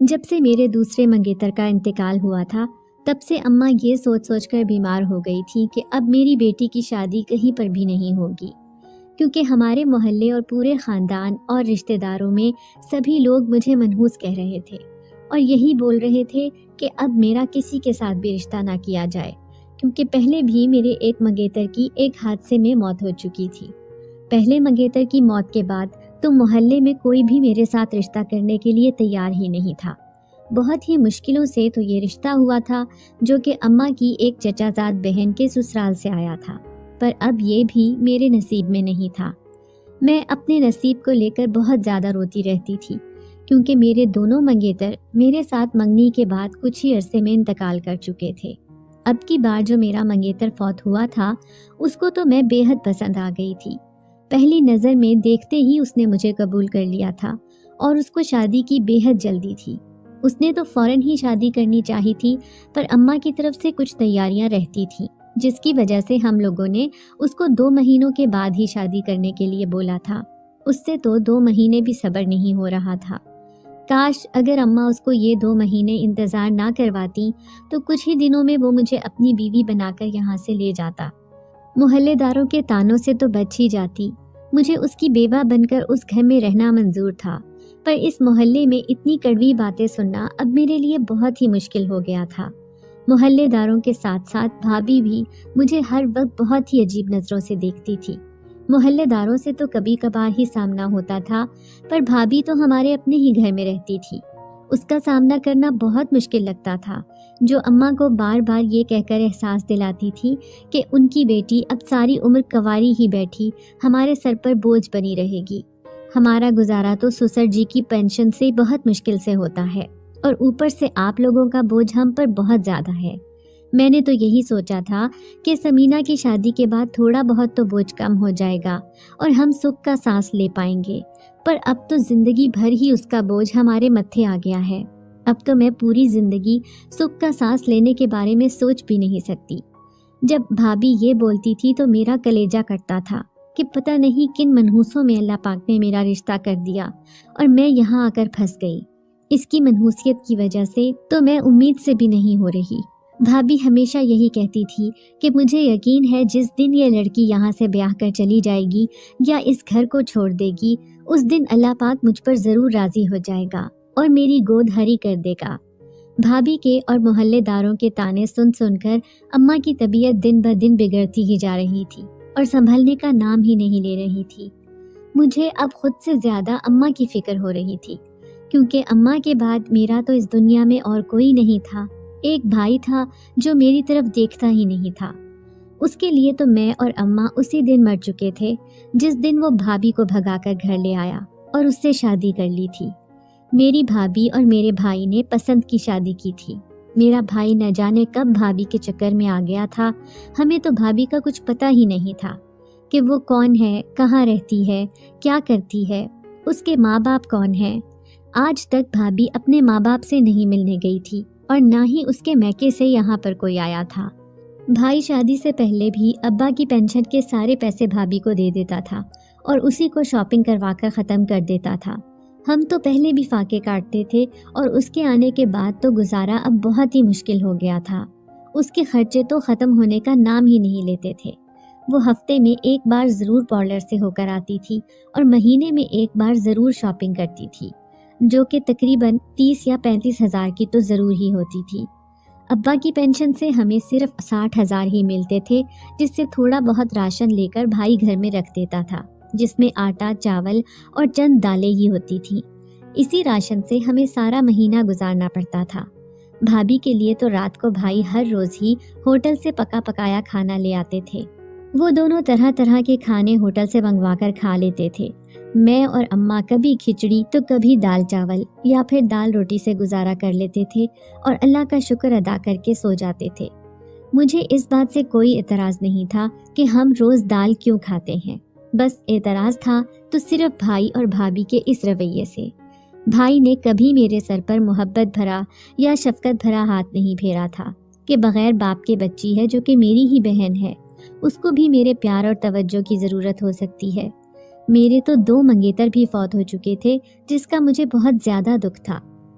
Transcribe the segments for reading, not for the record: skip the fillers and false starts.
جب سے میرے دوسرے منگیتر کا انتقال ہوا تھا تب سے اماں یہ سوچ سوچ کر بیمار ہو گئی تھی کہ اب میری بیٹی کی شادی کہیں پر بھی نہیں ہوگی، کیونکہ ہمارے محلے اور پورے خاندان اور رشتہ داروں میں سبھی لوگ مجھے منحوس کہہ رہے تھے اور یہی بول رہے تھے کہ اب میرا کسی کے ساتھ بھی رشتہ نہ کیا جائے، کیونکہ پہلے بھی میرے ایک منگیتر کی ایک حادثے میں موت ہو چکی تھی۔ پہلے منگیتر کی موت کے بعد تو محلے میں کوئی بھی میرے ساتھ رشتہ کرنے کے لیے تیار ہی نہیں تھا۔ بہت ہی مشکلوں سے تو یہ رشتہ ہوا تھا جو کہ اماں کی ایک چچا زاد بہن کے سسرال سے آیا تھا، پر اب یہ بھی میرے نصیب میں نہیں تھا۔ میں اپنے نصیب کو لے کر بہت زیادہ روتی رہتی تھی، کیونکہ میرے دونوں منگیتر میرے ساتھ منگنی کے بعد کچھ ہی عرصے میں انتقال کر چکے تھے۔ اب کی بار جو میرا منگیتر فوت ہوا تھا اس کو تو میں بے حد پسند آ گئی تھی۔ پہلی نظر میں دیکھتے ہی اس نے مجھے قبول کر لیا تھا اور اس کو شادی کی بے حد جلدی تھی۔ اس نے تو فوراً ہی شادی کرنی چاہی تھی، پر اماں کی طرف سے کچھ تیاریاں رہتی تھیں جس کی وجہ سے ہم لوگوں نے اس کو 2 مہینوں کے بعد ہی شادی کرنے کے لیے بولا تھا۔ اس سے تو 2 مہینے بھی صبر نہیں ہو رہا تھا۔ کاش اگر اماں اس کو یہ 2 مہینے انتظار نہ کرواتی تو کچھ ہی دنوں میں وہ مجھے اپنی بیوی بنا کر یہاں سے لے جاتا۔ محلے داروں کے طعنوں سے تو بچ ہی جاتی، مجھے اس کی بیوہ بن کر اس گھر میں رہنا منظور تھا، پر اس محلے میں اتنی کڑوی باتیں سننا اب میرے لیے بہت ہی مشکل ہو گیا تھا۔ محلے داروں کے ساتھ ساتھ بھابھی بھی مجھے ہر وقت بہت ہی عجیب نظروں سے دیکھتی تھی۔ محلے داروں سے تو کبھی کبھار ہی سامنا ہوتا تھا، پر بھابھی تو ہمارے اپنے ہی گھر میں رہتی تھی، اس کا سامنا کرنا بہت مشکل لگتا تھا، جو اماں کو بار بار یہ کہہ کر احساس دلاتی تھی کہ ان کی بیٹی اب ساری عمر کنواری ہی بیٹھی ہمارے سر پر بوجھ بنی رہے گی۔ ہمارا گزارا تو سسر جی کی پینشن سے بہت مشکل سے ہوتا ہے اور اوپر سے آپ لوگوں کا بوجھ ہم پر بہت زیادہ ہے۔ میں نے تو یہی سوچا تھا کہ سمینہ کی شادی کے بعد تھوڑا بہت تو بوجھ کم ہو جائے گا اور ہم سکھ کا سانس لے پائیں گے، پر اب تو زندگی بھر ہی اس کا بوجھ ہمارے متھے آ گیا ہے۔ اب تو میں پوری زندگی سکھ کا سانس لینے کے بارے میں سوچ بھی نہیں سکتی۔ جب بھابھی یہ بولتی تھی تو میرا کلیجہ کٹتا تھا کہ پتہ نہیں کن منحوسوں میں اللہ پاک نے میرا رشتہ کر دیا اور میں یہاں آ کر پھنس گئی۔ اس کی منحوسیت کی وجہ سے تو میں امید سے بھی نہیں ہو رہی۔ بھابھی ہمیشہ یہی کہتی تھی کہ مجھے یقین ہے جس دن یہ لڑکی یہاں سے بیاہ کر چلی جائے گی یا اس گھر کو چھوڑ دے گی، اس دن اللہ پاک مجھ پر ضرور راضی ہو جائے گا اور میری گود ہری کر دے گا۔ بھابھی کے اور محلے داروں کے طعنے سن سن کر اماں کی طبیعت دن بہ دن بگڑتی ہی جا رہی تھی اور سنبھلنے کا نام ہی نہیں لے رہی تھی۔ مجھے اب خود سے زیادہ اماں کی فکر ہو رہی تھی، کیونکہ اماں کے بعد میرا تو اس دنیا میں اور کوئی نہیں تھا۔ ایک بھائی تھا جو میری طرف دیکھتا ہی نہیں تھا۔ اس کے لیے تو میں اور اماں اسی دن مر چکے تھے جس دن وہ بھابھی کو بھگا کر گھر لے آیا اور اس سے شادی کر لی تھی۔ میری بھابھی اور میرے بھائی نے پسند کی شادی کی تھی۔ میرا بھائی نہ جانے کب بھابھی کے چکر میں آ گیا تھا۔ ہمیں تو بھابھی کا کچھ پتہ ہی نہیں تھا کہ وہ کون ہے، کہاں رہتی ہے، کیا کرتی ہے، اس کے ماں باپ کون ہیں۔ آج تک بھابھی اپنے ماں باپ سے نہیں ملنے گئی تھی اور نہ ہی اس کے میکے سے یہاں پر کوئی آیا تھا۔ بھائی شادی سے پہلے بھی ابا کی پینشن کے سارے پیسے بھابھی کو دے دیتا تھا اور اسی کو شاپنگ کروا کر ختم کر دیتا تھا۔ ہم تو پہلے بھی فاقے کاٹتے تھے اور اس کے آنے کے بعد تو گزارا اب بہت ہی مشکل ہو گیا تھا۔ اس کے خرچے تو ختم ہونے کا نام ہی نہیں لیتے تھے۔ وہ ہفتے میں ایک بار ضرور پارلر سے ہو کر آتی تھی اور مہینے میں ایک بار ضرور شاپنگ کرتی تھی، جو کہ تقریباً 30 یا 35 ہزار کی تو ضرور ہی ہوتی تھی۔ ابا کی پینشن سے ہمیں صرف 60 ہزار ہی ملتے تھے، جس سے تھوڑا بہت راشن لے کر بھائی گھر میں رکھ دیتا تھا، جس میں آٹا، چاول اور چند دالیں ہی ہوتی تھیں۔ اسی راشن سے ہمیں سارا مہینہ گزارنا پڑتا تھا۔ بھابھی کے لیے تو رات کو بھائی ہر روز ہی ہوٹل سے پکا پکایا کھانا لے آتے تھے۔ وہ دونوں طرح طرح کے کھانے ہوٹل سے منگوا کر کھا لیتے تھے۔ میں اور اماں کبھی کھچڑی تو کبھی دال چاول یا پھر دال روٹی سے گزارا کر لیتے تھے اور اللہ کا شکر ادا کر کے سو جاتے تھے۔ مجھے اس بات سے کوئی اعتراض نہیں تھا کہ ہم روز دال کیوں کھاتے ہیں، بس اعتراض تھا تو صرف بھائی اور بھابھی کے اس رویے سے۔ بھائی نے کبھی میرے سر پر محبت بھرا یا شفقت بھرا ہاتھ نہیں پھیرا تھا کہ بغیر باپ کے بچی ہے جو کہ میری ہی بہن ہے، اس کو بھی میرے پیار اور توجہ کی ضرورت ہو سکتی ہے۔ میرے تو 2 منگیتر بھی فوت ہو چکے تھے جس کا مجھے بہت زیادہ دکھ تھا،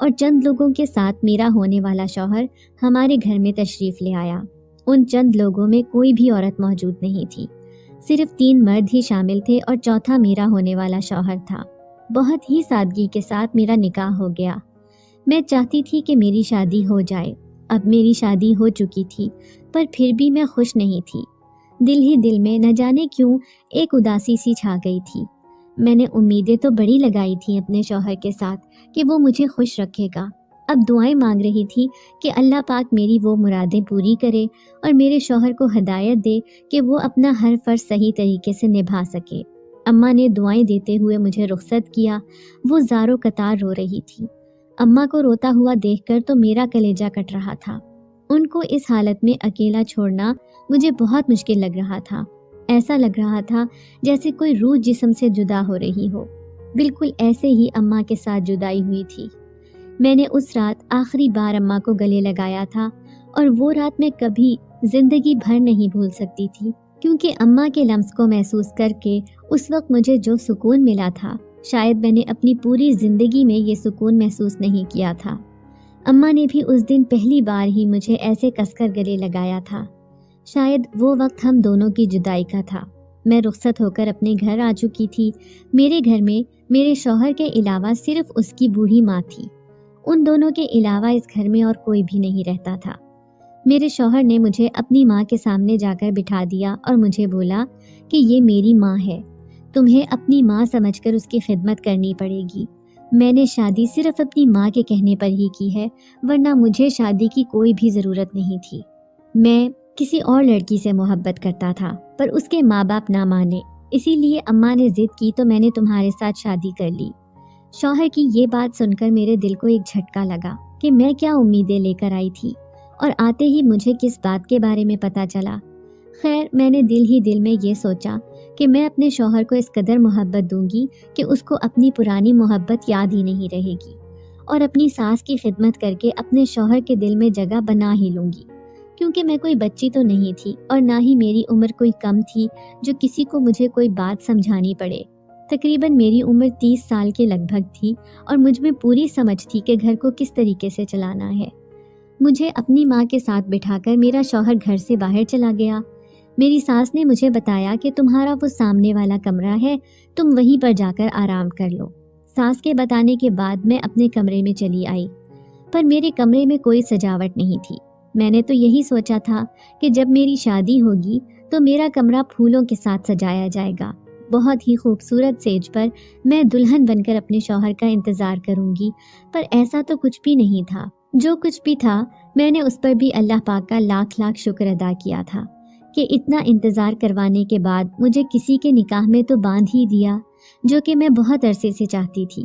اور چند لوگوں کے ساتھ میرا ہونے والا شوہر ہمارے گھر میں تشریف لے آیا۔ ان چند لوگوں میں کوئی بھی عورت موجود نہیں تھی، صرف 3 مرد ہی شامل تھے اور چوتھا میرا ہونے والا شوہر تھا۔ بہت ہی سادگی کے ساتھ میرا نکاح ہو گیا۔ میں چاہتی تھی کہ میری شادی ہو جائے۔ اب میری شادی ہو چکی تھی، پر پھر بھی میں خوش نہیں تھی۔ دل ہی دل میں نہ جانے کیوں ایک اداسی سی چھا گئی تھی۔ میں نے امیدیں تو بڑی لگائی تھیں اپنے شوہر کے ساتھ کہ وہ مجھے خوش رکھے گا۔ اب دعائیں مانگ رہی تھی کہ اللہ پاک میری وہ مرادیں پوری کرے اور میرے شوہر کو ہدایت دے کہ وہ اپنا ہر فرض صحیح طریقے سے نبھا سکے۔ اماں نے دعائیں دیتے ہوئے مجھے رخصت کیا۔ وہ زاروں قطار رو رہی تھی۔ اماں کو روتا ہوا دیکھ کر تو میرا کلیجہ کٹ رہا تھا۔ ان کو اس حالت میں اکیلا چھوڑنا مجھے بہت مشکل لگ رہا تھا۔ ایسا لگ رہا تھا جیسے کوئی روح جسم سے جدا ہو رہی ہو۔ بالکل ایسے ہی اماں کے ساتھ جدائی ہوئی تھی۔ میں نے اس رات آخری بار اماں کو گلے لگایا تھا، اور وہ رات میں کبھی زندگی بھر نہیں بھول سکتی تھی، کیونکہ اماں کے لمس کو محسوس کر کے اس وقت مجھے جو سکون ملا تھا، شاید میں نے اپنی پوری زندگی میں یہ سکون محسوس نہیں کیا تھا۔ اماں نے بھی اس دن پہلی بار ہی مجھے ایسے کس کر گلے لگایا تھا۔ شاید وہ وقت ہم دونوں کی جدائی کا تھا۔ میں رخصت ہو کر اپنے گھر آ چکی تھی۔ میرے گھر میں میرے شوہر کے علاوہ صرف اس کی بوڑھی ماں تھی۔ ان دونوں کے علاوہ اس گھر میں اور کوئی بھی نہیں رہتا تھا۔ میرے شوہر نے مجھے اپنی ماں کے سامنے جا کر بٹھا دیا اور مجھے بولا کہ یہ میری ماں ہے، تمہیں اپنی ماں سمجھ کر اس کی خدمت کرنی پڑے گی۔ میں نے شادی صرف اپنی ماں کے کہنے پر ہی کی ہے، ورنہ مجھے شادی کی کوئی بھی ضرورت نہیں تھی۔ میں کسی اور لڑکی سے محبت کرتا تھا، پر اس کے ماں باپ نہ مانے، اسی لیے اماں نے ضد کی تو میں نے تمہارے ساتھ شادی کر لی۔ شوہر کی یہ بات سن کر میرے دل کو ایک جھٹکا لگا کہ میں کیا امیدیں لے کر آئی تھی، اور آتے ہی مجھے کس بات کے بارے میں پتہ چلا۔ خیر، میں نے دل ہی دل میں یہ سوچا کہ میں اپنے شوہر کو اس قدر محبت دوں گی کہ اس کو اپنی پرانی محبت یاد ہی نہیں رہے گی، اور اپنی ساس کی خدمت کر کے اپنے شوہر کے دل میں جگہ بنا ہی لوں گی، کیونکہ میں کوئی بچی تو نہیں تھی، اور نہ ہی میری عمر کوئی کم تھی جو کسی کو مجھے کوئی بات سمجھانی پڑے۔ تقریباً میری عمر 30 سال کے لگ بھگ تھی، اور مجھ میں پوری سمجھ تھی کہ گھر کو کس طریقے سے چلانا ہے۔ مجھے اپنی ماں کے ساتھ بٹھا کر میرا شوہر گھر سے باہر چلا گیا۔ میری ساس نے مجھے بتایا کہ تمہارا وہ سامنے والا کمرہ ہے، تم وہیں پر جا کر آرام کر لو۔ ساس کے بتانے کے بعد میں اپنے کمرے میں چلی آئی، پر میرے کمرے میں کوئی سجاوٹ نہیں تھی۔ میں نے تو یہی سوچا تھا کہ جب میری شادی ہوگی تو میرا کمرہ پھولوں کے ساتھ سجایا جائے گا، بہت ہی خوبصورت سیج پر میں دلہن بن کر اپنے شوہر کا انتظار کروں گی، پر ایسا تو کچھ بھی نہیں تھا۔ جو کچھ بھی تھا، میں نے اس پر بھی اللہ پاک کا لاکھ لاکھ شکر ادا کیا تھا کہ اتنا انتظار کروانے کے بعد مجھے کسی کے نکاح میں تو باندھ ہی دیا، جو کہ میں بہت عرصے سے چاہتی تھی۔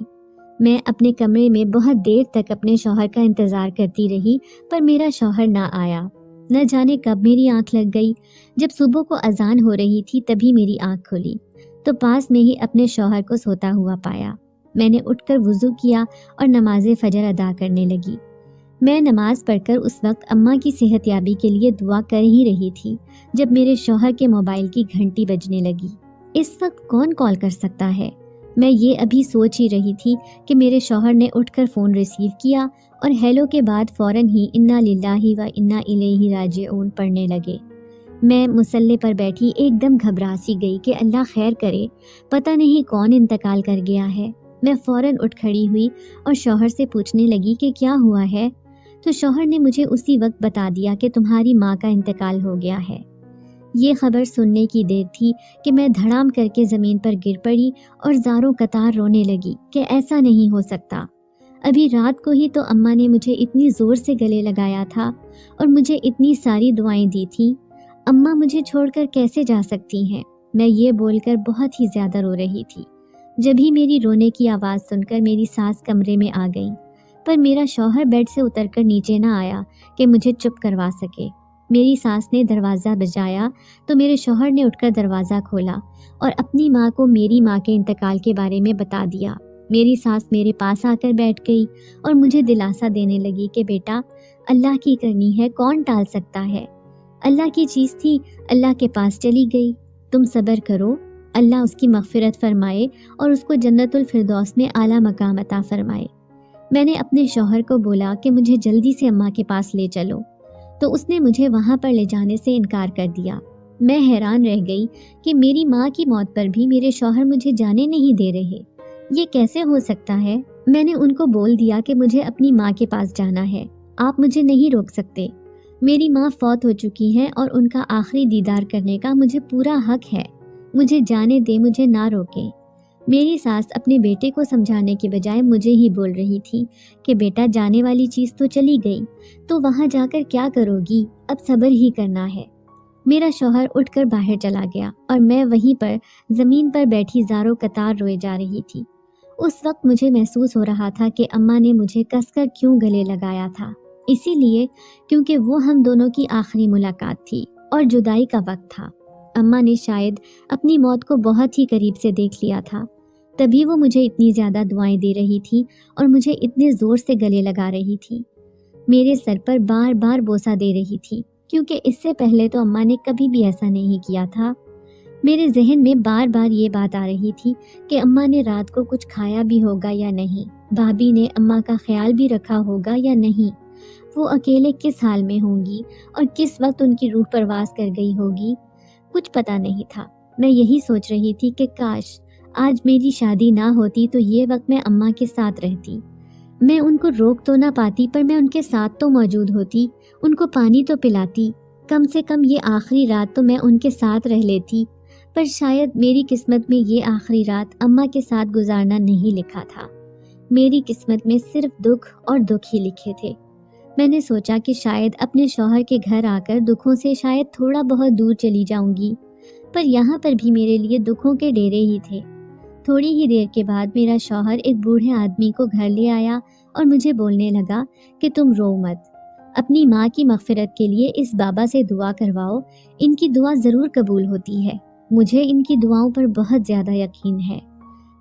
میں اپنے کمرے میں بہت دیر تک اپنے شوہر کا انتظار کرتی رہی، پر میرا شوہر نہ آیا۔ نہ جانے کب میری آنکھ لگ گئی۔ جب صبح کو اذان ہو رہی تھی تبھی میری آنکھ کھلی تو پاس میں ہی اپنے شوہر کو سوتا ہوا پایا۔ میں نے اٹھ کر وضو کیا اور نماز فجر ادا کرنے لگی۔ میں نماز پڑھ کر اس وقت اماں کی صحت یابی کے لیے دعا کر ہی رہی تھی جب میرے شوہر کے موبائل کی گھنٹی بجنے لگی۔ اس وقت کون کال کر سکتا ہے؟ میں یہ ابھی سوچ ہی رہی تھی کہ میرے شوہر نے اٹھ کر فون ریسیو کیا اور ہیلو کے بعد فوراً ہی انا للہ و انا الیہ راجعون پڑھنے لگے۔ میں مصلی پر بیٹھی ایک دم گھبرا سی گئی کہ اللہ خیر کرے، پتہ نہیں کون انتقال کر گیا ہے۔ میں فوراً اٹھ کھڑی ہوئی اور شوہر سے پوچھنے لگی کہ کیا ہوا ہے، تو شوہر نے مجھے اسی وقت بتا دیا کہ تمہاری ماں کا انتقال ہو گیا ہے۔ یہ خبر سننے کی دیر تھی کہ میں دھڑام کر کے زمین پر گر پڑی اور زاروں قطار رونے لگی کہ ایسا نہیں ہو سکتا۔ ابھی رات کو ہی تو اماں نے مجھے اتنی زور سے گلے لگایا تھا اور مجھے اتنی ساری دعائیں دی تھیں، اماں مجھے چھوڑ کر کیسے جا سکتی ہیں؟ میں یہ بول کر بہت ہی زیادہ رو رہی تھی۔ جب ہی میری رونے کی آواز سن کر میری ساس کمرے میں آ گئی، پر میرا شوہر بیڈ سے اتر کر نیچے نہ آیا کہ مجھے چپ کروا سکے۔ میری ساس نے دروازہ بجایا تو میرے شوہر نے اٹھ کر دروازہ کھولا اور اپنی ماں کو میری ماں کے انتقال کے بارے میں بتا دیا۔ میری ساس میرے پاس آ کر بیٹھ گئی اور مجھے دلاسا دینے لگی کہ بیٹا، اللہ کی کرنی ہے، کون ٹال سکتا ہے؟ اللہ کی چیز تھی، اللہ کے پاس چلی گئی، تم صبر کرو، اللہ اس کی مغفرت فرمائے اور اس کو جنت الفردوس میں اعلیٰ مقام عطا فرمائے۔ میں نے اپنے شوہر کو بولا کہ مجھے جلدی سے اماں کے پاس لے چلو، تو اس نے مجھے وہاں پر لے جانے سے انکار کر دیا۔ میں حیران رہ گئی کہ میری ماں کی موت پر بھی میرے شوہر مجھے جانے نہیں دے رہے، یہ کیسے ہو سکتا ہے؟ میں نے ان کو بول دیا کہ مجھے اپنی ماں کے پاس جانا ہے، آپ مجھے نہیں روک سکتے۔ میری ماں فوت ہو چکی ہے اور ان کا آخری دیدار کرنے کا مجھے پورا حق ہے، مجھے جانے دے، مجھے نہ روکیں۔ میری ساس اپنے بیٹے کو سمجھانے کے بجائے مجھے ہی بول رہی تھی کہ بیٹا جانے والی چیز تو چلی گئی، تو وہاں جا کر کیا کرو گی، اب صبر ہی کرنا ہے۔ میرا شوہر اٹھ کر باہر چلا گیا اور میں وہیں پر زمین پر بیٹھی زاروں قطار روئے جا رہی تھی۔ اس وقت مجھے محسوس ہو رہا تھا کہ اماں نے مجھے کس کر کیوں گلے لگایا تھا، اسی لیے کیونکہ وہ ہم دونوں کی آخری ملاقات تھی اور جدائی کا وقت تھا۔ اماں نے شاید اپنی موت کو بہت ہی قریب سے دیکھ لیا تھا، تبھی وہ مجھے اتنی زیادہ دعائیں دے رہی تھی اور مجھے اتنے زور سے گلے لگا رہی تھی، میرے سر پر بار بار بوسہ دے رہی تھی، کیونکہ اس سے پہلے تو اماں نے کبھی بھی ایسا نہیں کیا تھا۔ میرے ذہن میں بار بار یہ بات آ رہی تھی کہ اماں نے رات کو کچھ کھایا بھی ہوگا یا نہیں، بھابھی نے اماں کا خیال بھی رکھا ہوگا یا نہیں، وہ اکیلے کس حال میں ہوں گی اور کس وقت ان کی روح پرواز کر گئی ہوگی، کچھ پتہ نہیں تھا۔ میں یہی سوچ رہی تھی کہ کاش آج میری شادی نہ ہوتی تو یہ وقت میں اماں کے ساتھ رہتی، میں ان کو روک تو نہ پاتی پر میں ان کے ساتھ تو موجود ہوتی، ان کو پانی تو پلاتی، کم سے کم یہ آخری رات تو میں ان کے ساتھ رہ لیتی۔ پر شاید میری قسمت میں یہ آخری رات اماں کے ساتھ گزارنا نہیں لکھا تھا، میری قسمت میں صرف دکھ اور دکھ ہی لکھے تھے۔ میں نے سوچا کہ شاید اپنے شوہر کے گھر آ کر دکھوں سے شاید تھوڑا بہت دور چلی جاؤں گی، پر یہاں پر بھی میرے لیے دکھوں کے ڈیرے ہی تھے۔ تھوڑی ہی دیر کے بعد میرا شوہر ایک بوڑھے آدمی کو گھر لے آیا اور مجھے بولنے لگا کہ تم رو مت، اپنی ماں کی مغفرت کے لیے اس بابا سے دعا کرواؤ، ان کی دعا ضرور قبول ہوتی ہے، مجھے ان کی دعاؤں پر بہت زیادہ یقین ہے۔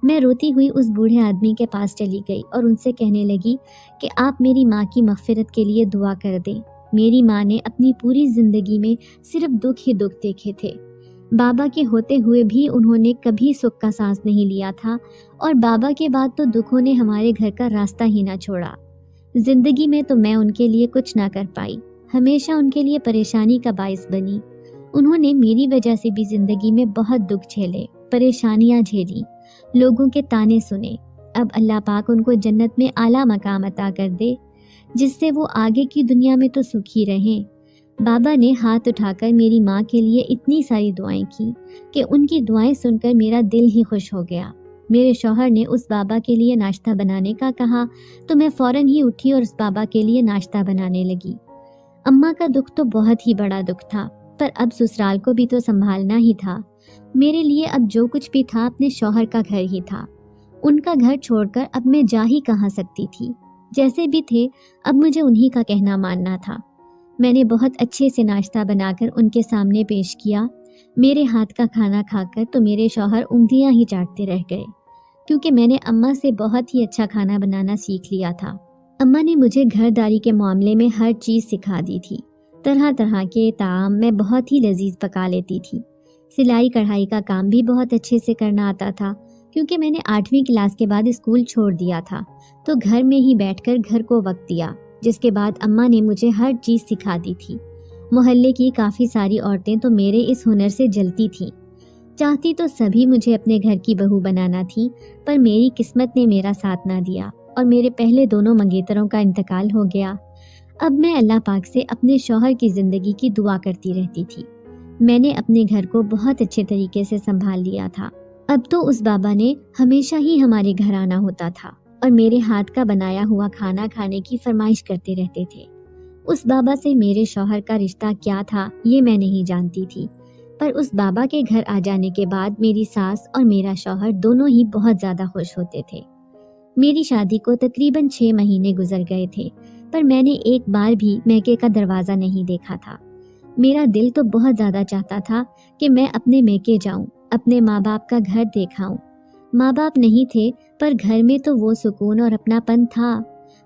میں روتی ہوئی اس بوڑھے آدمی کے پاس چلی گئی اور ان سے کہنے لگی کہ آپ میری ماں کی مغفرت کے لیے دعا کر دیں، میری ماں نے اپنی پوری زندگی میں صرف دکھ ہی دکھ دیکھے تھے، بابا کے ہوتے ہوئے بھی انہوں نے کبھی سکھ کا سانس نہیں لیا تھا، اور بابا کے بعد تو دکھوں نے ہمارے گھر کا راستہ ہی نہ چھوڑا۔ زندگی میں تو میں ان کے لیے کچھ نہ کر پائی، ہمیشہ ان کے لیے پریشانی کا باعث بنی، انہوں نے میری وجہ سے بھی زندگی میں بہت دکھ جھیلے، پریشانیاں جھیلی، لوگوں کے تانے سنے۔ اب اللہ پاک ان کو جنت میں اعلیٰ مقام عطا کر دے، جس سے وہ آگے کی دنیا میں تو سکھی رہیں۔ بابا نے ہاتھ اٹھا کر میری ماں کے لیے اتنی ساری دعائیں کی کہ ان کی دعائیں سن کر میرا دل ہی خوش ہو گیا۔ میرے شوہر نے اس بابا کے لیے ناشتہ بنانے کا کہا تو میں فوراً ہی اٹھی اور اس بابا کے لیے ناشتہ بنانے لگی۔ اماں کا دکھ تو بہت ہی بڑا دکھ تھا، پر اب سسرال کو بھی تو سنبھالنا ہی تھا، میرے لیے اب جو کچھ بھی تھا اپنے شوہر کا گھر ہی تھا، ان کا گھر چھوڑ کر اب میں جا ہی کہاں سکتی تھی، جیسے بھی تھے اب مجھے انہی کا کہنا ماننا تھا۔ میں نے بہت اچھے سے ناشتہ بنا کر ان کے سامنے پیش کیا، میرے ہاتھ کا کھانا کھا کر تو میرے شوہر انگلیاں ہی چاٹتے رہ گئے، کیونکہ میں نے اماں سے بہت ہی اچھا کھانا بنانا سیکھ لیا تھا۔ اماں نے مجھے گھرداری کے معاملے میں ہر چیز سکھا دی تھی، طرح طرح کے طعام میں بہت ہی لذیذ پکا لیتی تھی، سلائی کڑھائی کا کام بھی بہت اچھے سے کرنا آتا تھا، کیونکہ میں نے 8ویں کلاس کے بعد اسکول چھوڑ دیا تھا تو گھر میں ہی بیٹھ کر گھر کو وقت دیا، جس کے بعد اماں نے مجھے ہر چیز سکھا دی تھی۔ محلے کی کافی ساری عورتیں تو میرے اس ہنر سے جلتی تھیں، چاہتی تو سبھی مجھے اپنے گھر کی بہو بنانا تھی، پر میری قسمت نے میرا ساتھ نہ دیا اور میرے پہلے دونوں منگیتروں کا انتقال ہو گیا۔ اب میں اللہ پاک سے اپنے شوہر کی زندگی کی دعا کرتی رہتی تھی۔ میں نے اپنے گھر کو بہت اچھے طریقے سے سنبھال لیا تھا، اب تو اس بابا نے ہمیشہ ہی ہمارے گھر آنا ہوتا تھا اور میرے ہاتھ کا بنایا ہوا کھانا کھانے کی فرمائش کرتے رہتے تھے۔ اس بابا سے میرے شوہر کا رشتہ کیا تھا یہ میں نہیں جانتی تھی، پر اس بابا کے گھر آ جانے کے بعد میری ساس اور میرا شوہر دونوں ہی بہت زیادہ خوش ہوتے تھے۔ میری شادی کو تقریباً 6 مہینے گزر گئے تھے، پر میں نے ایک بار بھی میکے کا دروازہ نہیں دیکھا تھا۔ میرا دل تو بہت زیادہ چاہتا تھا کہ میں اپنے میکے جاؤں، اپنے ماں باپ کا گھر دیکھاؤں۔ ماں باپ نہیں تھے پر گھر میں تو وہ سکون اور اپنا پن تھا۔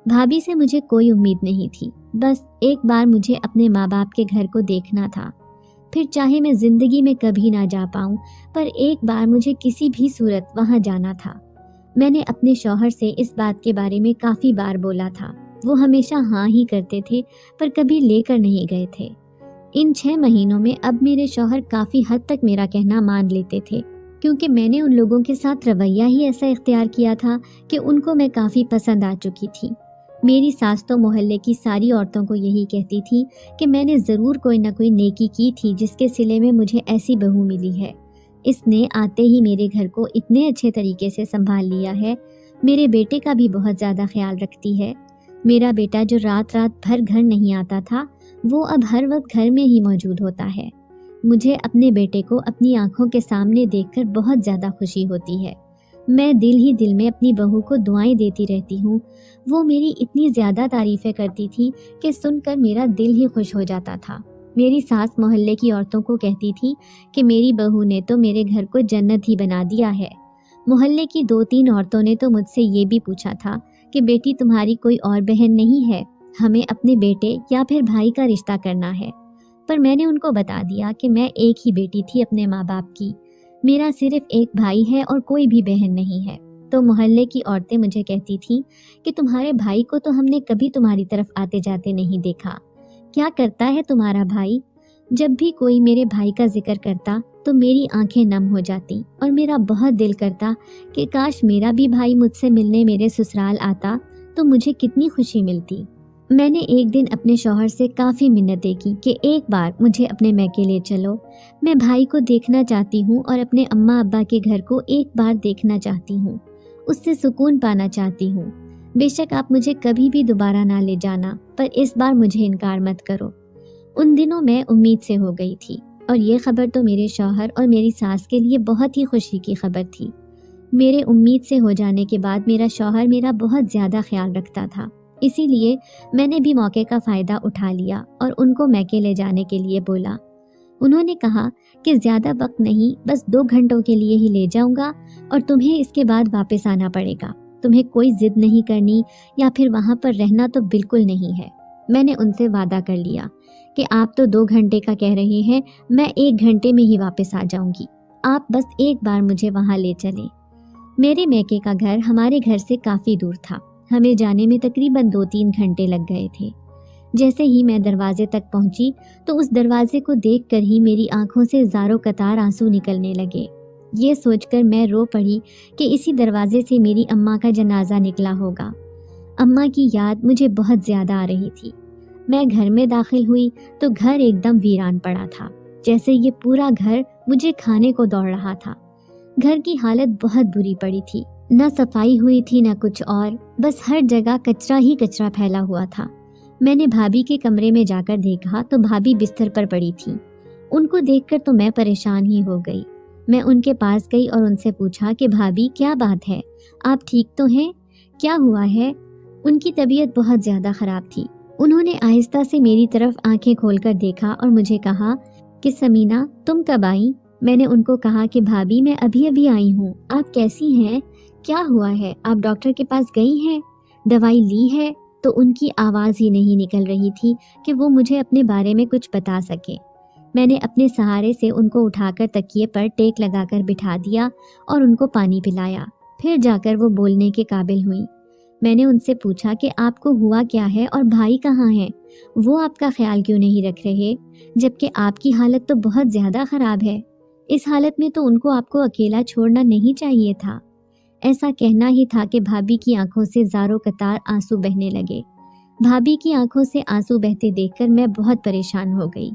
بھابھی سے مجھے کوئی امید نہیں تھی، بس ایک بار مجھے اپنے ماں باپ کے گھر کو دیکھنا تھا، پھر چاہے میں زندگی میں کبھی نہ جا پاؤں پر ایک بار مجھے کسی بھی صورت وہاں جانا تھا۔ میں نے اپنے شوہر سے اس بات کے بارے میں کافی بار بولا تھا، وہ ہمیشہ ہاں ہی کرتے تھے پر کبھی لے کر نہیں گئے تھے۔ ان 6 مہینوں میں اب میرے شوہر کافی حد تک میرا کہنا مان لیتے تھے، کیونکہ میں نے ان لوگوں کے ساتھ رویہ ہی ایسا اختیار کیا تھا کہ ان کو میں کافی پسند آ چکی تھی۔ میری ساس تو محلے کی ساری عورتوں کو یہی کہتی تھی کہ میں نے ضرور کوئی نہ کوئی نیکی کی تھی جس کے صلے میں مجھے ایسی بہو ملی ہے۔ اس نے آتے ہی میرے گھر کو اتنے اچھے طریقے سے سنبھال لیا ہے، میرے بیٹے کا بھی بہت زیادہ خیال رکھتی ہے۔ میرا بیٹا جو رات بھر گھر نہیں آتا تھا، وہ اب ہر وقت گھر میں ہی موجود ہوتا ہے۔ مجھے اپنے بیٹے کو اپنی آنکھوں کے سامنے دیکھ کر بہت زیادہ خوشی ہوتی ہے۔ میں دل ہی دل میں اپنی بہو کو دعائیں دیتی رہتی ہوں۔ وہ میری اتنی زیادہ تعریفیں کرتی تھی کہ سن کر میرا دل ہی خوش ہو جاتا تھا۔ میری ساس محلے کی عورتوں کو کہتی تھی کہ میری بہو نے تو میرے گھر کو جنت ہی بنا دیا ہے۔ محلے کی 2-3 عورتوں نے تو مجھ سے یہ بھی پوچھا تھا کہ بیٹی تمہاری کوئی اور بہن نہیں ہے، ہمیں اپنے بیٹے یا پھر بھائی کا رشتہ کرنا ہے۔ پر میں نے ان کو بتا دیا کہ میں ایک ہی بیٹی تھی اپنے ماں باپ کی، میرا صرف ایک بھائی ہے اور کوئی بھی بہن نہیں ہے۔ تو محلے کی عورتیں مجھے کہتی تھیں کہ تمہارے بھائی کو تو ہم نے کبھی تمہاری طرف آتے جاتے نہیں دیکھا، کیا کرتا ہے تمہارا بھائی؟ جب بھی کوئی میرے بھائی کا ذکر کرتا تو میری آنکھیں نم ہو جاتی اور میرا بہت دل کرتا کہ کاش میرا بھی بھائی مجھ سے ملنے میرے سسرال آتا تو مجھے کتنی خوشی ملتی۔ میں نے ایک دن اپنے شوہر سے کافی منتیں کی کہ ایک بار مجھے اپنے میکے لے چلو، میں بھائی کو دیکھنا چاہتی ہوں اور اپنے اماں ابا کے گھر کو ایک بار دیکھنا چاہتی ہوں، اس سے سکون پانا چاہتی ہوں۔ بے شک آپ مجھے کبھی بھی دوبارہ نہ لے جانا، پر اس بار مجھے انکار مت کرو۔ ان دنوں میں امید سے ہو گئی تھی، اور یہ خبر تو میرے شوہر اور میری ساس کے لیے بہت ہی خوشی کی خبر تھی۔ میرے امید سے ہو جانے کے بعد میرا شوہر میرا بہت زیادہ خیال رکھتا تھا، اسی لیے میں نے بھی موقع کا فائدہ اٹھا لیا اور ان کو میکے لے جانے کے لیے بولا۔ انہوں نے کہا کہ زیادہ وقت نہیں، بس 2 گھنٹوں کے لیے ہی لے جاؤں گا اور تمہیں اس کے بعد واپس آنا پڑے گا، تمہیں کوئی ضد نہیں کرنی یا پھر وہاں پر رہنا تو بالکل نہیں ہے۔ میں نے ان سے وعدہ کر لیا کہ آپ تو 2 گھنٹے کا کہہ رہے ہیں، میں 1 گھنٹے میں ہی واپس آ جاؤں گی، آپ بس ایک بار مجھے وہاں لے چلیں۔ میرے میکے کا گھر ہمارے گھر سے کافی دور تھا، ہمیں جانے میں تقریباً 2-3 گھنٹے لگ گئے تھے۔ جیسے ہی میں دروازے تک پہنچی تو اس دروازے کو دیکھ کر ہی میری آنکھوں سے زاروں قطار آنسو نکلنے لگے۔ یہ سوچ کر میں رو پڑی کہ اسی دروازے سے میری اماں کا جنازہ نکلا ہوگا۔ اماں کی یاد مجھے بہت زیادہ آ رہی تھی۔ میں گھر میں داخل ہوئی تو گھر ایک دم ویران پڑا تھا، جیسے یہ پورا گھر مجھے کھانے کو دوڑ رہا تھا۔ گھر کی حالت بہت بری پڑی تھی، نہ صفائی ہوئی تھی نہ کچھ اور، بس ہر جگہ کچرا ہی کچرا پھیلا ہوا تھا۔ میں نے بھابھی کے کمرے میں جا کر دیکھا تو بھابھی بستر پر پڑی تھی۔ ان کو دیکھ کر تو میں پریشان ہی ہو گئی۔ میں ان کے پاس گئی اور ان سے پوچھا کہ بھابھی کیا بات ہے، آپ ٹھیک تو ہیں، کیا ہوا ہے؟ ان کی طبیعت بہت زیادہ خراب تھی۔ انہوں نے آہستہ سے میری طرف آنکھیں کھول کر دیکھا اور مجھے کہا کہ سمینہ تم کب آئیں؟ میں نے ان کو کہا کہ بھابھی میں ابھی آئی ہوں، آپ کیسی ہیں، کیا ہوا ہے، آپ ڈاکٹر کے پاس گئی ہیں، دوائی لی ہے؟ تو ان کی آواز ہی نہیں نکل رہی تھی کہ وہ مجھے اپنے بارے میں کچھ بتا سکے۔ میں نے اپنے سہارے سے ان کو اٹھا کر تکیے پر ٹیک لگا کر بٹھا دیا اور ان کو پانی پلایا، پھر جا کر وہ بولنے کے قابل ہوئی۔ میں نے ان سے پوچھا کہ آپ کو ہوا کیا ہے اور بھائی کہاں ہیں، وہ آپ کا خیال کیوں نہیں رکھ رہے، جبکہ آپ کی حالت تو بہت زیادہ خراب ہے، اس حالت میں تو ان کو آپ کو اکیلا چھوڑنا نہیں چاہیے تھا۔ ایسا کہنا ہی تھا کہ بھابھی کی آنکھوں سے زاروں قطار آنسو بہنے لگے۔ بھابھی کی آنکھوں سے آنسو بہتے دیکھ کر میں بہت پریشان ہو گئی۔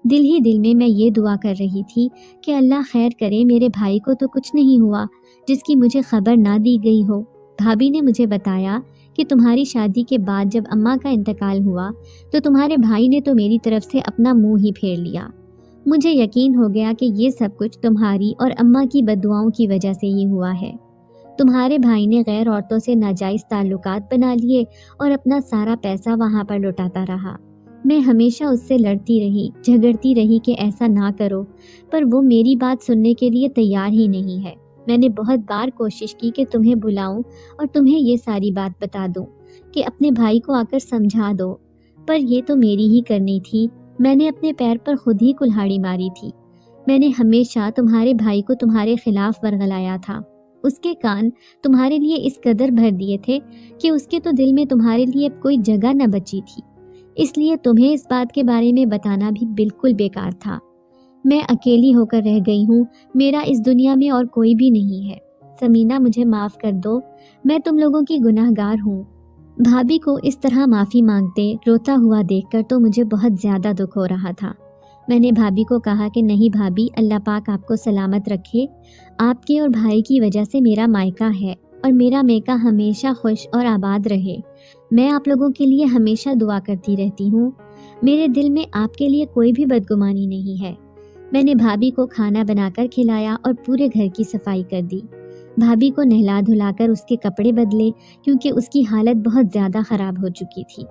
دل ہی دل میں یہ دعا کر رہی تھی کہ اللہ خیر کرے، میرے بھائی کو تو کچھ نہیں ہوا جس کی مجھے خبر نہ دی گئی ہو۔ بھابھی نے مجھے بتایا کہ تمہاری شادی کے بعد جب اماں کا انتقال ہوا تو تمہارے بھائی نے تو میری طرف سے اپنا منہ ہی پھیر لیا۔ مجھے یقین ہو گیا کہ یہ سب کچھ تمہاری اور اماں کی بددعاؤں کی وجہ سے ہی ہوا ہے۔ تمہارے بھائی نے غیر عورتوں سے ناجائز تعلقات بنا لیے اور اپنا سارا پیسہ وہاں پر لوٹاتا رہا۔ میں ہمیشہ اس سے لڑتی رہی، جھگڑتی رہی کہ ایسا نہ کرو، پر وہ میری بات سننے کے لیے تیار ہی نہیں ہے۔ میں نے بہت بار کوشش کی کہ تمہیں بلاؤں اور تمہیں یہ ساری بات بتا دوں کہ اپنے بھائی کو آ کر سمجھا دو، پر یہ تو میری ہی کرنی تھی، میں نے اپنے پیر پر خود ہی کلہاڑی ماری تھی۔ میں نے ہمیشہ تمہارے بھائی کو تمہارے خلاف ورغلایا تھا، اس کے کان تمہارے لیے اس قدر بھر دیے تھے کہ اس کے تو دل میں تمہارے لیے اب کوئی جگہ نہ بچی تھی، اس لیے تمہیں اس بات کے بارے میں بتانا بھی بالکل بیکار تھا۔ میں اکیلی ہو کر رہ گئی ہوں، میرا اس دنیا میں اور کوئی بھی نہیں ہے۔ سمینہ مجھے معاف کر دو، میں تم لوگوں کی گناہ گار ہوں۔ بھابھی کو اس طرح معافی مانگتے روتا ہوا دیکھ کر تو مجھے بہت زیادہ دکھ ہو رہا تھا۔ میں نے بھابھی کو کہا کہ نہیں بھابھی، اللہ پاک آپ کو سلامت رکھے، آپ کے اور بھائی کی وجہ سے میرا مائکہ ہے اور میرا میکہ ہمیشہ خوش اور آباد رہے۔ میں آپ لوگوں کے لیے ہمیشہ دعا کرتی رہتی ہوں، میرے دل میں آپ کے لیے کوئی بھی بدگمانی نہیں ہے۔ میں نے بھابھی کو کھانا بنا کر کھلایا اور پورے گھر کی صفائی کر دی۔ بھابھی کو نہلا دھلا کر اس کے کپڑے بدلے کیونکہ اس کی حالت بہت زیادہ خراب ہو چکی تھی۔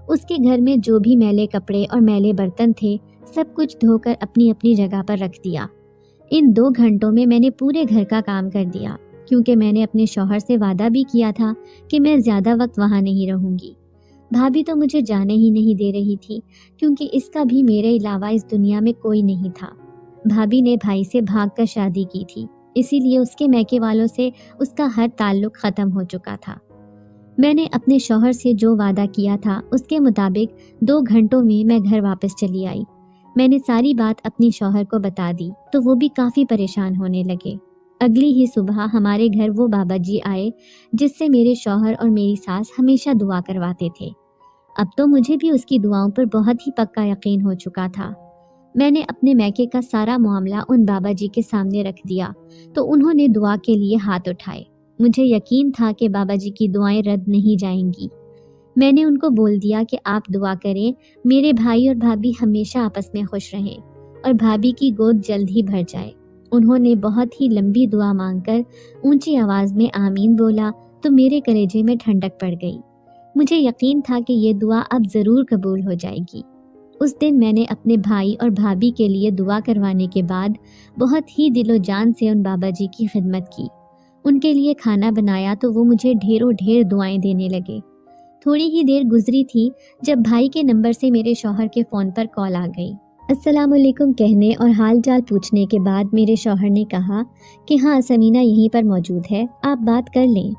اس کے گھر میں جو بھی میلے کپڑے اور میلے برتن تھے سب کچھ دھو کر اپنی اپنی جگہ پر رکھ دیا۔ ان 2 گھنٹوں میں نے پورے گھر کا کام کر دیا کیونکہ میں نے اپنے شوہر سے وعدہ بھی کیا تھا کہ میں زیادہ وقت وہاں نہیں رہوں گی۔ بھابھی تو مجھے جانے ہی نہیں دے رہی تھی کیونکہ اس کا بھی میرے علاوہ اس دنیا میں کوئی نہیں تھا۔ بھابھی نے بھائی سے بھاگ کر شادی کی تھی، اسی لیے اس کے میکے والوں سے اس کا ہر تعلق ختم ہو چکا تھا۔ میں نے اپنے شوہر سے جو وعدہ کیا تھا اس کے مطابق 2 گھنٹوں میں گھر واپس چلی آئی۔ میں نے ساری بات اپنی شوہر کو بتا دی تو وہ بھی کافی پریشان ہونے لگے۔ اگلی ہی صبح ہمارے گھر وہ بابا جی آئے جس سے میرے شوہر اور میری ساس ہمیشہ دعا کرواتے تھے۔ اب تو مجھے بھی اس کی دعاؤں پر بہت ہی پکا یقین ہو چکا تھا۔ میں نے اپنے میکے کا سارا معاملہ ان بابا جی کے سامنے رکھ دیا تو انہوں نے دعا کے لیے ہاتھ اٹھائے۔ مجھے یقین تھا کہ بابا جی کی دعائیں رد نہیں جائیں گی۔ میں نے ان کو بول دیا کہ آپ دعا کریں میرے بھائی اور بھابھی ہمیشہ آپس میں خوش رہیں اور بھابھی کی گود جلد ہی بھر جائے۔ انہوں نے بہت ہی لمبی دعا مانگ کر اونچی آواز میں آمین بولا تو میرے کلیجے میں ٹھنڈک پڑ گئی۔ مجھے یقین تھا کہ یہ دعا اب ضرور قبول ہو جائے گی۔ اس دن میں نے اپنے بھائی اور بھابھی کے لیے دعا کروانے کے بعد بہت ہی دل و جان سے ان بابا جی کی خدمت کی۔ ان کے لیے کھانا بنایا تو وہ مجھے ڈھیروں ڈھیر دعائیں دینے لگے۔ تھوڑی ہی دیر گزری تھی جب بھائی کے نمبر سے میرے شوہر کے فون پر کال آ گئی۔ السلام علیکم کہنے اور حال چال پوچھنے کے بعد میرے شوہر نے کہا کہ ہاں سمینہ یہیں پر موجود ہے، آپ بات کر لیں۔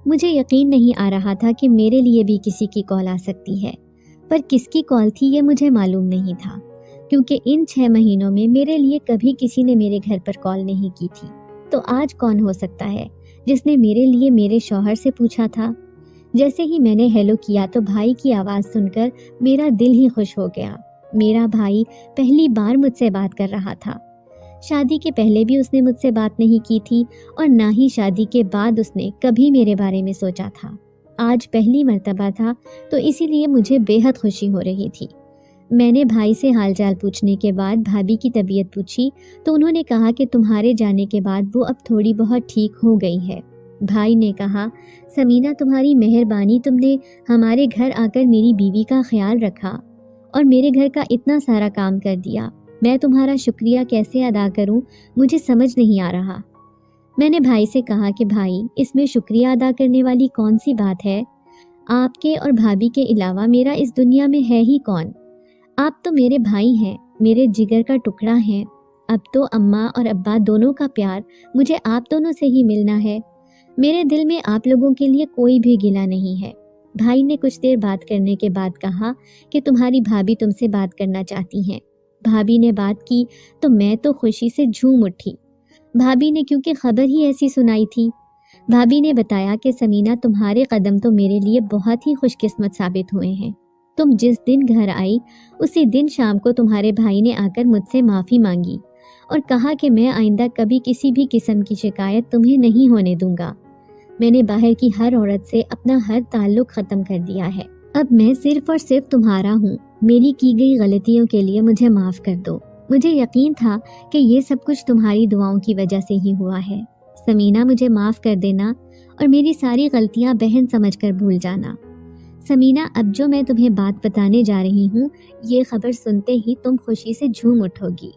مجھے یقین نہیں آ رہا تھا کہ میرے لیے بھی کسی کی کال آ سکتی ہے، پر کس کی کال تھی یہ مجھے معلوم نہیں تھا کیونکہ ان 6 مہینوں میں میرے لیے کبھی کسی نے میرے گھر پر کال نہیں کی تھی۔ تو آج کون ہو سکتا ہے جس نے میرے لیے میرے شوہر سے پوچھا تھا؟ جیسے ہی میں نے ہیلو کیا تو بھائی کی آواز سن کر میرا دل ہی خوش ہو گیا۔ میرا بھائی پہلی بار مجھ سے بات کر رہا تھا۔ شادی کے پہلے بھی اس نے مجھ سے بات نہیں کی تھی اور نہ ہی شادی کے بعد اس نے کبھی میرے بارے میں سوچا تھا۔ آج پہلی مرتبہ تھا تو اسی لیے مجھے بے حد خوشی ہو رہی تھی۔ میں نے بھائی سے حال چال پوچھنے کے بعد بھابھی کی طبیعت پوچھی تو انہوں نے کہا کہ تمہارے جانے کے بعد وہ اب تھوڑی بہت ٹھیک ہو گئی ہے۔ بھائی نے کہا سمینہ تمہاری مہربانی، تم نے ہمارے گھر آ کر میری بیوی کا خیال رکھا اور میرے گھر کا اتنا سارا کام کر دیا۔ میں تمہارا شکریہ کیسے ادا کروں مجھے سمجھ نہیں آ رہا۔ میں نے بھائی سے کہا کہ بھائی اس میں شکریہ ادا کرنے والی کون سی بات ہے؟ آپ کے اور بھابھی کے علاوہ میرا اس دنیا میں ہے ہی کون؟ آپ تو میرے بھائی ہیں، میرے جگر کا ٹکڑا ہیں۔ اب تو اماں اور ابا دونوں کا پیار مجھے آپ دونوں سے ہی ملنا ہے۔ میرے دل میں آپ لوگوں کے لیے کوئی بھی گلہ نہیں ہے۔ بھائی نے کچھ دیر بات کرنے کے بعد کہا کہ تمہاری بھابھی تم سے بات کرنا چاہتی ہیں۔ بھابھی نے بات کی تو میں تو خوشی سے جھوم اٹھی۔ بھابھی نے کیونکہ خبر ہی ایسی سنائی تھی۔ بھابھی نے بتایا کہ سمینہ تمہارے قدم تو میرے لیے بہت ہی خوش قسمت ثابت ہوئے ہیں۔ تم جس دن گھر آئی اسی دن شام کو تمہارے بھائی نے آ کر مجھ سے معافی مانگی اور کہا کہ میں آئندہ کبھی کسی بھی قسم کی شکایت تمہیں نہیں ہونے دوں گا۔ میں نے باہر کی ہر عورت سے اپنا ہر تعلق ختم کر دیا ہے۔ اب میں صرف اور صرف تمہارا ہوں۔ میری کی گئی غلطیوں کے لیے مجھے معاف کر دو۔ مجھے یقین تھا کہ یہ سب کچھ تمہاری دعاؤں کی وجہ سے ہی ہوا ہے۔ سمینہ مجھے معاف کر دینا اور میری ساری غلطیاں بہن سمجھ کر بھول جانا۔ سمینہ اب جو میں تمہیں بات بتانے جا رہی ہوں یہ خبر سنتے ہی تم خوشی سے جھوم اٹھو گی۔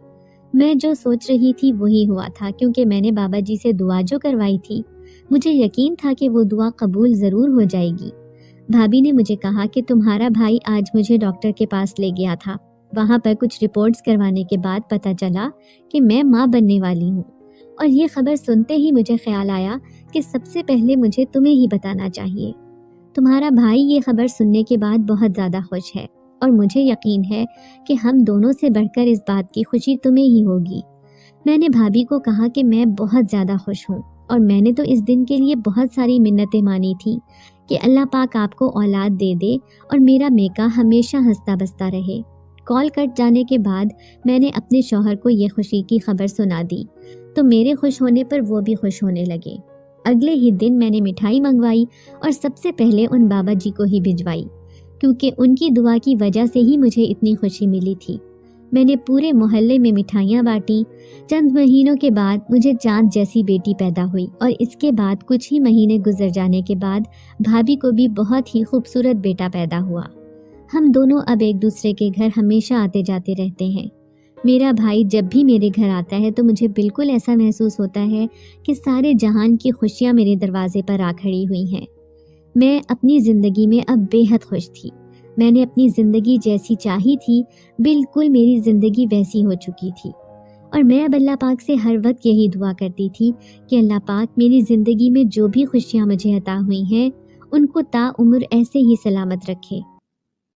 میں جو سوچ رہی تھی وہی ہوا تھا کیونکہ میں نے بابا جی سے دعا جو کروائی تھی مجھے یقین تھا کہ وہ دعا قبول ضرور ہو جائے گی۔ بھابھی نے مجھے کہا کہ تمہارا بھائی آج مجھے ڈاکٹر کے پاس لے گیا تھا۔ وہاں پر کچھ رپورٹس کروانے کے بعد پتہ چلا کہ میں ماں بننے والی ہوں اور یہ خبر سنتے ہی مجھے خیال آیا کہ سب سے پہلے مجھے تمہیں ہی بتانا چاہیے۔ تمہارا بھائی یہ خبر سننے کے بعد بہت زیادہ خوش ہے اور مجھے یقین ہے کہ ہم دونوں سے بڑھ کر اس بات کی خوشی تمہیں ہی ہوگی۔ میں نے بھابھی کو کہا کہ میں بہت زیادہ خوش ہوں اور میں نے تو اس دن کے لیے بہت ساری منتیں مانی تھیں کہ اللہ پاک آپ کو اولاد دے دے اور میرا میکا ہمیشہ ہنستا بستا رہے۔ کال کٹ جانے کے بعد میں نے اپنے شوہر کو یہ خوشی کی خبر سنا دی تو میرے خوش ہونے پر وہ بھی خوش ہونے لگے۔ اگلے ہی دن میں نے مٹھائی منگوائی اور سب سے پہلے ان بابا جی کو ہی بھجوائی، کیونکہ ان کی دعا کی وجہ سے ہی مجھے اتنی خوشی ملی تھی۔ میں نے پورے محلے میں مٹھائیاں بانٹی۔ چند مہینوں کے بعد مجھے چاند جیسی بیٹی پیدا ہوئی اور اس کے بعد کچھ ہی مہینے گزر جانے کے بعد بھابھی کو بھی بہت ہی خوبصورت بیٹا پیدا ہوا۔ ہم دونوں اب ایک دوسرے کے گھر ہمیشہ آتے جاتے رہتے ہیں۔ میرا بھائی جب بھی میرے گھر آتا ہے تو مجھے بالکل ایسا محسوس ہوتا ہے کہ سارے جہان کی خوشیاں میرے دروازے پر آ کھڑی ہوئی ہیں۔ میں اپنی زندگی میں اب بے حد خوش تھی۔ میں نے اپنی زندگی جیسی چاہی تھی بالکل میری زندگی ویسی ہو چکی تھی، اور میں اب اللہ پاک سے ہر وقت یہی دعا کرتی تھی کہ اللہ پاک میری زندگی میں جو بھی خوشیاں مجھے عطا ہوئی ہیں ان کو تا عمر ایسے ہی سلامت رکھے۔